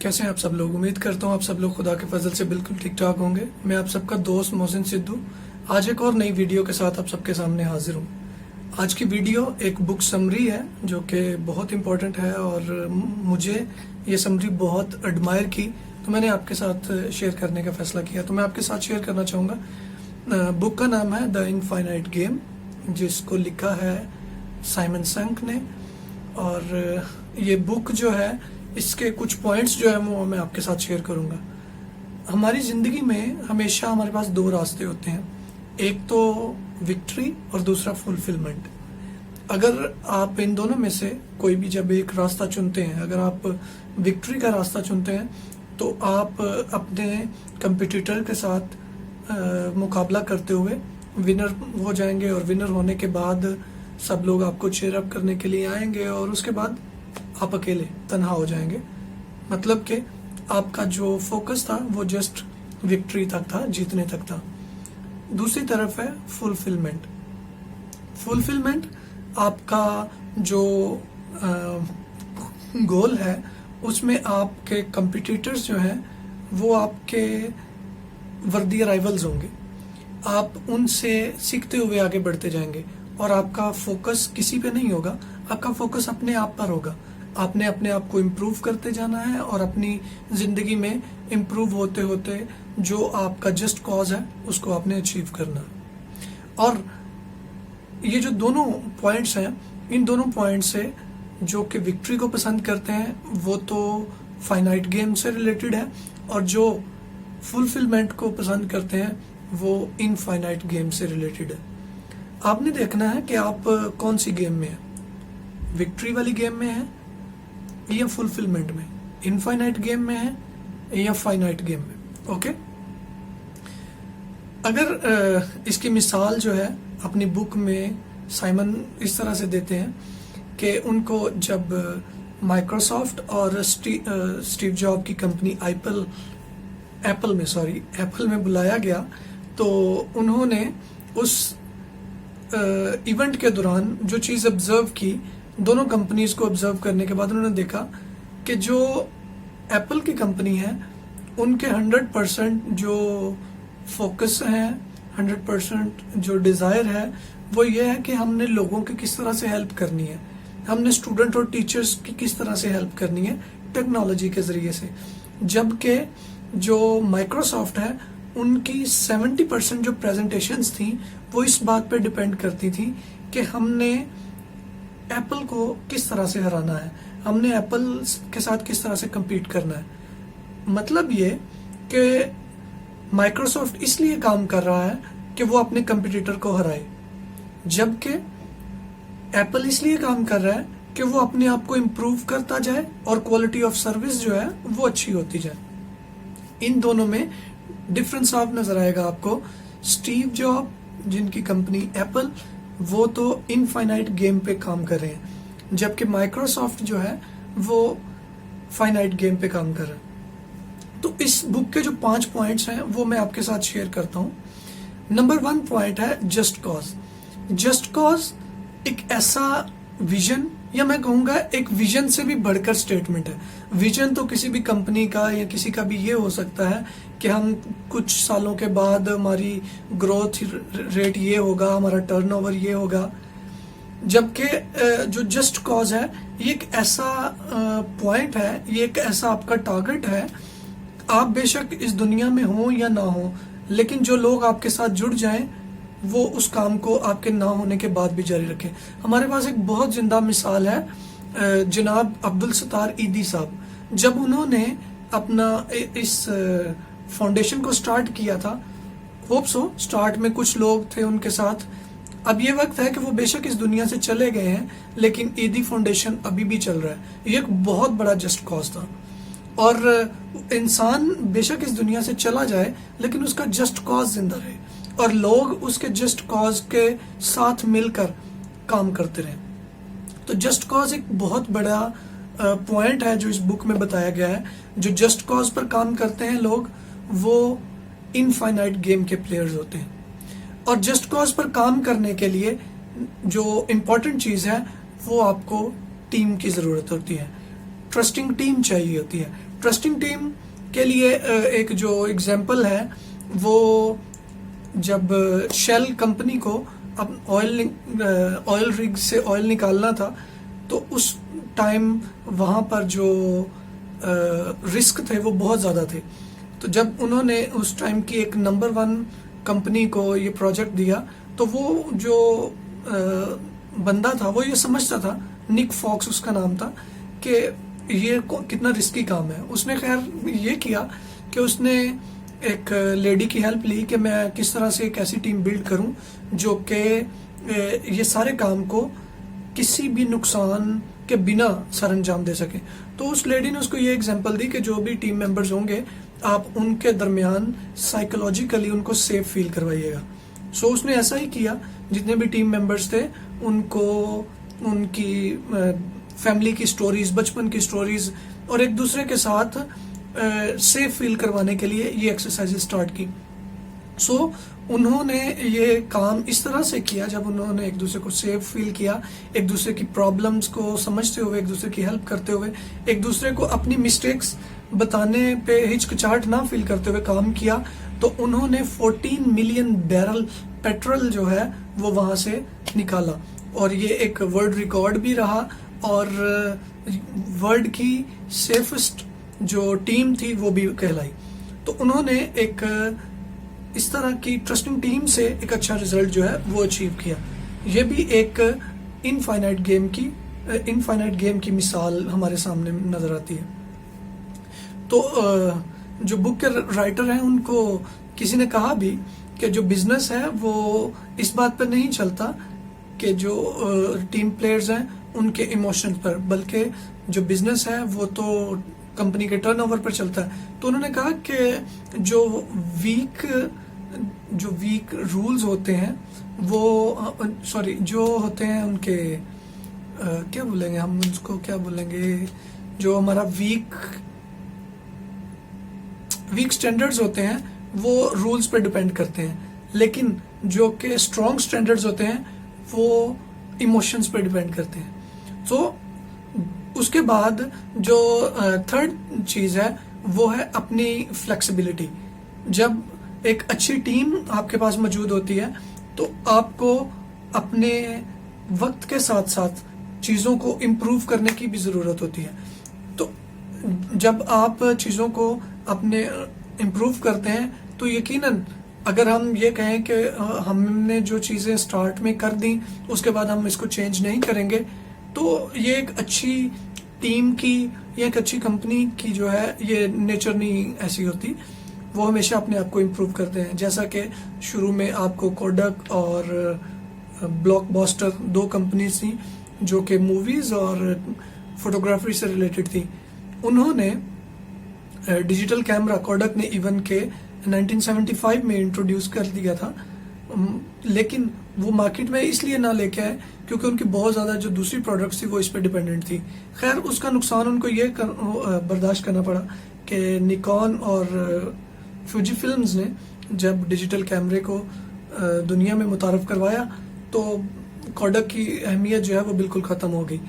कैसे हैं आप सब लोग। उम्मीद करता हूँ आप सब लोग खुदा के फजल से बिल्कुल ठीक ठाक होंगे। मैं आप सबका दोस्त मोहसिन सिद्धू आज एक और नई वीडियो के साथ आप सबके सामने हाजिर हूँ। आज की वीडियो एक बुक समरी है जो कि बहुत इम्पोर्टेंट है और मुझे ये समरी बहुत एडमायर की, तो मैंने आपके साथ शेयर करने का फैसला किया। तो मैं आपके साथ शेयर करना चाहूँगा। बुक का नाम है द इनफाइनाइट गेम, जिसको लिखा है साइमन संक ने। और ये बुक जो है, इसके कुछ पॉइंट्स जो है वो मैं आपके साथ शेयर करूंगा। हमारी ज़िंदगी में हमेशा हमारे पास दो रास्ते होते हैं, एक तो विक्ट्री और दूसरा फुलफिलमेंट। अगर आप इन दोनों में से कोई भी जब एक रास्ता चुनते हैं, अगर आप विक्ट्री का रास्ता चुनते हैं तो आप अपने कंपटीटर के साथ मुकाबला करते हुए विनर हो जाएंगे, और विनर होने के बाद सब लोग आपको चीयर अप करने के लिए आएंगे और उसके बाद आप अकेले तन्हा हो जाएंगे। मतलब कि आपका जो फोकस था वो जस्ट विक्ट्री तक था, जीतने तक था। दूसरी तरफ है फुलफिलमेंट। फुलफिलमेंट आपका जो गोल है, उसमें आपके कंपटीटर्स जो हैं वो आपके वर्दी राइवल्स होंगे। आप उनसे सीखते हुए आगे बढ़ते जाएंगे और आपका फोकस किसी पे नहीं होगा, आपका फोकस अपने आप पर होगा। आपने अपने आप को इम्प्रूव करते जाना है और अपनी जिंदगी में इम्प्रूव होते होते जो आपका जस्ट कॉज है उसको आपने अचीव करना है। और ये जो दोनों पॉइंट्स हैं, इन दोनों पॉइंट से जो कि विक्ट्री को पसंद करते हैं वो तो फाइनाइट गेम से रिलेटेड है, और जो फुलफिलमेंट को पसंद करते हैं वो इनफाइनाइट गेम से रिलेटेड है। आपने देखना है कि आप कौन सी गेम में है, विक्ट्री वाली गेम में है या फुलफिलमेंट में, इनफाइनाइट गेम में है या फाइनाइट गेम में। ओके, अगर इसकी मिसाल जो है अपनी बुक में साइमन इस तरह से देते हैं कि उनको जब माइक्रोसॉफ्ट और स्टीव जॉब की कंपनी एप्पल में बुलाया गया, तो उन्होंने उस इवेंट के दौरान जो चीज़ ऑब्जर्व की, दोनों कंपनीज को ऑब्जर्व करने के बाद उन्होंने देखा कि जो एप्पल की कंपनी है उनके 100% जो फोकस है, 100% जो डिज़ायर है वो ये है कि हमने लोगों की किस तरह से हेल्प करनी है, हमने स्टूडेंट और टीचर्स की किस तरह से हेल्प करनी है टेक्नोलॉजी के ज़रिए से। जबकि जो माइक्रोसॉफ्ट है उनकी 70% जो प्रेजेंटेशंस थी वो इस बात पे डिपेंड करती थी कि हमने एप्पल को किस तरह से हराना है, हमने एप्पल के साथ किस तरह से compete करना है। मतलब ये कि माइक्रोसॉफ्ट इसलिए काम कर रहा है कि वो अपने कंपटीटर को हराए, जबकि एप्पल इसलिए काम कर रहा है कि वो अपने आप को इम्प्रूव करता जाए और क्वालिटी ऑफ सर्विस जो है वो अच्छी होती जाए। इन दोनों में डिफरेंस साफ नजर आएगा आपको। स्टीव जॉब जिनकी कंपनी एप्पल, वो तो इनफाइनाइट गेम पे काम कर रहे हैं, जबकि माइक्रोसॉफ्ट जो है वो फाइनाइट गेम पे काम कर रहा है। तो इस बुक के जो 5 पॉइंट्स हैं वो मैं आपके साथ शेयर करता हूँ। नंबर 1 पॉइंट है जस्ट कॉज। जस्ट कॉज एक ऐसा विजन, या मैं कहूँगा एक विजन से भी बढ़कर स्टेटमेंट है। विजन तो किसी भी कंपनी का या किसी का भी ये हो सकता है कि हम कुछ सालों के बाद हमारी ग्रोथ रेट ये होगा, हमारा टर्नओवर ये होगा। जबकि जो जस्ट कॉज है ये एक ऐसा पॉइंट है, ये एक ऐसा आपका टारगेट है। आप बेशक इस दुनिया में हो या ना हो, लेकिन जो लोग आपके साथ जुड़ जाएं वो उस काम को आपके ना होने के बाद भी जारी रखें। हमारे पास एक बहुत जिंदा मिसाल है जनाब अब्दुल सत्तार ईदी साहब। जब उन्होंने अपना इस फाउंडेशन को स्टार्ट किया था, होप सो स्टार्ट में कुछ लोग थे उनके साथ, अब ये वक्त है कि वो बेशक इस दुनिया से चले गए हैं, लेकिन ईदी फाउंडेशन अभी भी चल रहा है। ये एक बहुत बड़ा जस्ट कॉज था, और इंसान बेशक इस दुनिया से चला जाए लेकिन उसका जस्ट कॉज जिंदा रहे और लोग उसके जस्ट कॉज के साथ मिलकर काम करते रहे। तो जस्ट कॉज एक बहुत बड़ा पॉइंट है जो इस बुक में बताया गया है। जो जस्ट कॉज पर काम करते हैं लोग, वो इनफाइनाइट गेम के प्लेयर्स होते हैं। और जस्ट कॉज पर काम करने के लिए जो इम्पोर्टेंट चीज़ है वो आपको टीम की ज़रूरत होती है। ट्रस्टिंग टीम चाहिए होती है। ट्रस्टिंग टीम के लिए एक जो एग्जाम्पल है वो जब शेल कंपनी को अब ऑयल रिग से ऑयल निकालना था, तो उस टाइम वहाँ पर जो रिस्क थे वो बहुत ज़्यादा थे। तो जब उन्होंने उस टाइम की एक नंबर 1 कंपनी को ये प्रोजेक्ट दिया, तो वो जो बंदा था वो ये समझता था, निक फॉक्स उसका नाम था, कि ये कितना रिस्की काम है। उसने खैर ये किया कि उसने एक लेडी की हेल्प ली कि मैं किस तरह से एक ऐसी टीम बिल्ड करूं जो कि ये सारे काम को किसी भी नुकसान के बिना सर अंजाम दे सके। तो उस लेडी ने उसको ये एग्जांपल दी कि जो भी टीम मेंबर्स होंगे आप उनके दरमियान साइकोलॉजिकली उनको सेफ फील करवाइएगा। सो उसने ऐसा ही किया। जितने भी टीम मेंबर्स थे उनको उनकी फैमिली की स्टोरीज, बचपन की स्टोरीज और एक दूसरे के साथ सेफ फील करवाने के लिए ये एक्सरसाइज स्टार्ट की। सो उन्होंने ये काम इस तरह से किया, जब उन्होंने एक दूसरे को सेफ फील किया, एक दूसरे की प्रॉब्लम्स को समझते हुए, एक दूसरे की हेल्प करते हुए, एक दूसरे को अपनी मिस्टेक्स बताने पे हिचकिचाहट ना फील करते हुए काम किया, तो उन्होंने 14 मिलियन बैरल पेट्रोल जो है वो वहां से निकाला और ये एक वर्ल्ड रिकॉर्ड भी रहा और वर्ल्ड की सेफेस्ट जो टीम थी वो भी कहलाई। तो उन्होंने एक इस तरह की ट्रस्टिंग टीम से एक अच्छा रिजल्ट जो है वो अचीव किया। ये भी एक इनफाइनाइट गेम की मिसाल हमारे सामने नजर आती है। तो जो बुक के राइटर हैं उनको किसी ने कहा भी कि जो बिजनेस है वो इस बात पर नहीं चलता कि जो टीम प्लेयर्स हैं उनके इमोशंस पर, बल्कि जो बिजनेस है वो तो कंपनी के टर्नओवर पर चलता है। तो उन्होंने कहा कि जो वीक रूल्स होते हैं वो जो होते हैं उनके क्या बोलेंगे हम उसको, क्या बोलेंगे, जो हमारा वीक स्टैंडर्ड्स होते हैं वो रूल्स पे डिपेंड करते हैं, लेकिन जो कि स्ट्रॉन्ग स्टैंडर्ड्स होते हैं वो इमोशंस पे डिपेंड करते हैं। तो उसके बाद जो थर्ड चीज है वो है अपनी फ्लेक्सिबिलिटी। जब एक अच्छी टीम आपके पास मौजूद होती है तो आपको अपने वक्त के साथ साथ चीजों को इम्प्रूव करने की भी जरूरत होती है। तो जब आप चीजों को अपने इम्प्रूव करते हैं तो यकीनन अगर हम ये कहें कि हमने जो चीजें स्टार्ट में कर दी उसके बाद हम इसको चेंज नहीं करेंगे, तो ये एक अच्छी टीम की या एक अच्छी कंपनी की जो है ये नेचर नहीं ऐसी होती। वो हमेशा अपने आप को इम्प्रूव करते हैं। जैसा कि शुरू में आपको कोडक और ब्लॉकबस्टर 2 कंपनीज थी जो कि मूवीज और फोटोग्राफी से रिलेटेड थी। उन्होंने डिजिटल कैमरा कोडक ने इवन के 1975 में इंट्रोड्यूस कर दिया था, लेकिन वो मार्केट में इसलिए ना लेके आए क्योंकि उनकी बहुत ज्यादा जो दूसरी प्रोडक्ट्स थी वो इस पे डिपेंडेंट थी। खैर उसका नुकसान उनको ये बर्दाश्त करना पड़ा कि निकॉन और फ्यूजी फिल्म्स ने जब डिजिटल कैमरे को दुनिया में मुतारफ करवाया तो कोडक की अहमियत जो है वो बिल्कुल खत्म हो गई।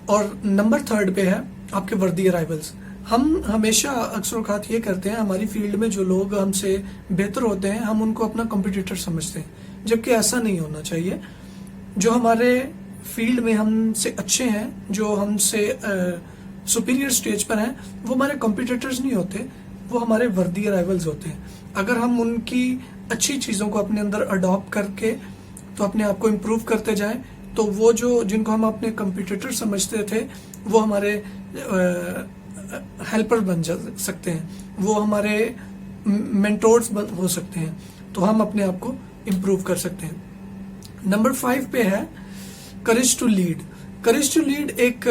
और नंबर 3 पे है आपके वर्दी अराइवल्स। हम हमेशा अक्सर औकात ये करते हैं, हमारी फील्ड में जो लोग हमसे बेहतर होते हैं हम उनको अपना कॉम्पिटिटर समझते हैं, जबकि ऐसा नहीं होना चाहिए। जो हमारे फील्ड में हमसे अच्छे हैं, जो हमसे सुपीरियर स्टेज पर हैं, वो हमारे कॉम्पिटिटर्स नहीं होते, वो हमारे वर्दी अराइवल्स होते हैं। अगर हम उनकी अच्छी चीजों को अपने अंदर अडॉप्ट करके तो अपने आप को इम्प्रूव करते जाएं, तो वो जो जिनको हम अपने कॉम्पिटिटर समझते थे वो हमारे हेल्पर बन जा सकते हैं, वो हमारे मेंटोर्स हो सकते हैं, तो हम अपने आप को इम्प्रूव कर सकते हैं। नंबर 5 पे है courage to lead. Courage to lead एक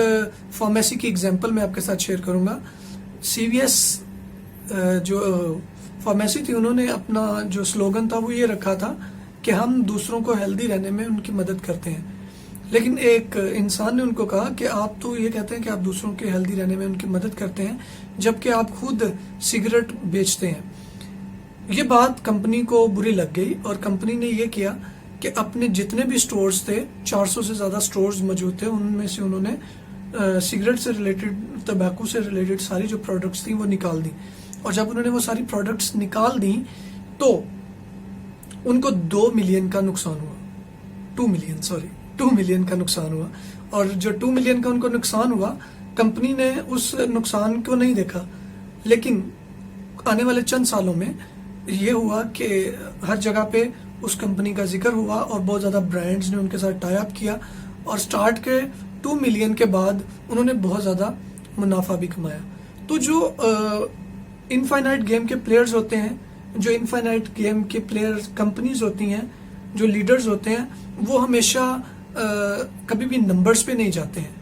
फार्मेसी की एग्जांपल मैं आपके साथ शेयर करूंगा। CVS जो फार्मेसी थी उन्होंने अपना जो स्लोगन था वो ये रखा था कि हम दूसरों को हेल्दी रहने में उनकी मदद करते हैं। लेकिन एक इंसान ने उनको कहा कि आप तो ये कहते हैं कि आप दूसरों के हेल्दी रहने में उनकी मदद करते हैं, जबकि आप खुद सिगरेट बेचते हैं। ये बात कंपनी को बुरी लग गई और कंपनी ने ये किया कि अपने जितने भी स्टोर्स थे, 400 से ज्यादा स्टोर्स मौजूद थे, उनमें से उन्होंने सिगरेट से रिलेटेड, तंबाकू से रिलेटेड सारी जो प्रोडक्ट्स थी वो निकाल दी। और जब उन्होंने वो सारी प्रोडक्ट्स निकाल दी तो उनको 2 मिलियन का नुकसान हुआ, 2 मिलियन का नुकसान हुआ। और जो 2 मिलियन का उनको नुकसान हुआ, कंपनी ने उस नुकसान को नहीं देखा, लेकिन आने वाले चंद सालों में ये हुआ कि हर जगह पे उस कंपनी का जिक्र हुआ और बहुत ज़्यादा ब्रांड्स ने उनके साथ टाई अप किया और स्टार्ट के 2 मिलियन के बाद उन्होंने बहुत ज़्यादा मुनाफा भी कमाया। तो जो इनफाइनाइट गेम के प्लेयर्स होते हैं, जो इनफाइनाइट गेम के प्लेयर्स कंपनीज होती हैं, जो लीडर्स होते हैं, वो हमेशा कभी भी नंबर्स पे नहीं जाते हैं,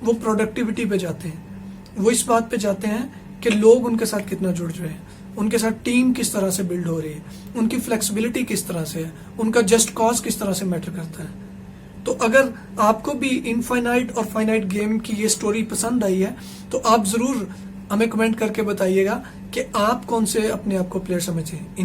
वो प्रोडक्टिविटी पे जाते हैं। वो इस बात पे जाते हैं कि लोग उनके साथ कितना जुड़ रहे हैं, उनके साथ टीम किस तरह से बिल्ड हो रही है, उनकी फ्लेक्सिबिलिटी किस तरह से है, उनका जस्ट कॉज किस तरह से मैटर करता है। तो अगर आपको भी इनफाइनाइट और फाइनाइट गेम की ये स्टोरी पसंद आई है तो आप जरूर हमें कमेंट करके बताइएगा कि आप कौन से अपने आप को प्लेयर समझते हैं।